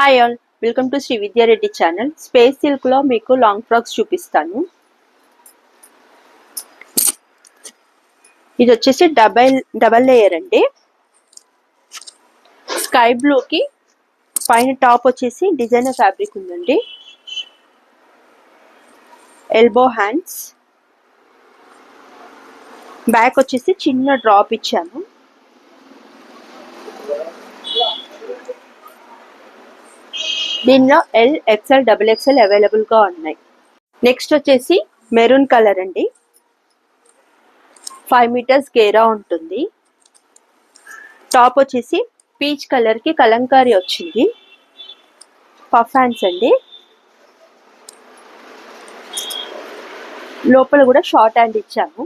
Hi all, welcome to Sri Vidya Reddy channel. Space silk లో మీకు long frocks చూపిస్తాను. ఇది వచ్చేసి డబల్ లేయర్ అండి. స్కై బ్లూ కి పైన టాప్ వచ్చేసి డిజైనర్ ఫ్యాబ్రిక్ ఉందండి. ఎల్బో హ్యాండ్స్, బ్యాక్ వచ్చేసి చిన్న డ్రాప్ ఇచ్చాను. దీనిలో L, XL, double XL available గా ఉన్నాయి. నెక్స్ట్ వచ్చేసి మెరూన్ కలర్ అండి. 5 మీటర్స్ గేరా ఉంటుంది. టాప్ వచ్చేసి పీచ్ కలర్ కి కలంకారీ వచ్చింది. పఫ్ హ్యాండ్స్ అండి. లోపల కూడా షార్ట్ హ్యాండ్ ఇచ్చాము.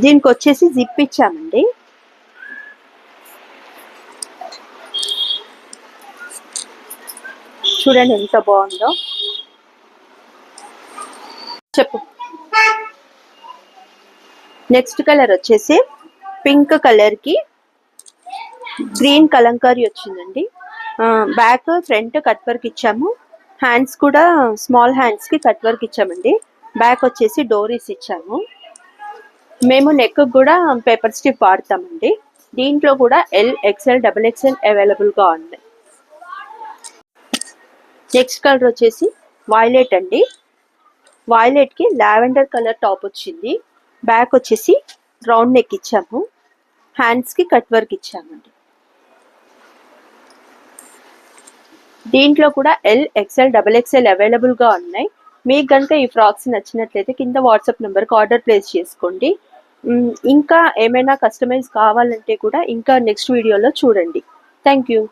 దీనికి వచ్చేసి జిప్ ఇచ్చామండి. చూడండి ఎంత బాగుందో. చెప్పు. నెక్స్ట్ కలర్ వచ్చేసి పింక్ కలర్ కి గ్రీన్ కలంకారీ వచ్చిందండి. బ్యాక్ ఫ్రంట్ కట్ వర్క్ ఇచ్చాము. హ్యాండ్స్ కూడా స్మాల్ హ్యాండ్స్ కి కట్ వర్క్ ఇచ్చామండి. బ్యాక్ వచ్చేసి డోరీస్ ఇచ్చాము. మేము నెక్ కూడా పేపర్ స్టిప్ వాడతామండి. దీంట్లో కూడా L, XL, double XL available గా ఉంది. నెక్స్ట్ కలర్ వచ్చేసి వైలెట్ అండి. వైలెట్ కి లావెండర్ కలర్ టాప్ వచ్చింది. బ్యాక్ వచ్చేసి రౌండ్ నెక్ ఇచ్చాము. హ్యాండ్స్ కి కట్ వర్క్ ఇచ్చామండి. దీంట్లో కూడా L, XL, double XL available గా ఉన్నాయి. మీకు కనుక ఈ ఫ్రాక్స్ నచ్చినట్లయితే కింద వాట్సాప్ నెంబర్కి ఆర్డర్ ప్లేస్ చేసుకోండి. ఇంకా ఏమైనా కస్టమైజ్ కావాలంటే కూడా ఇంకా నెక్స్ట్ వీడియోలో చూడండి. Thank you.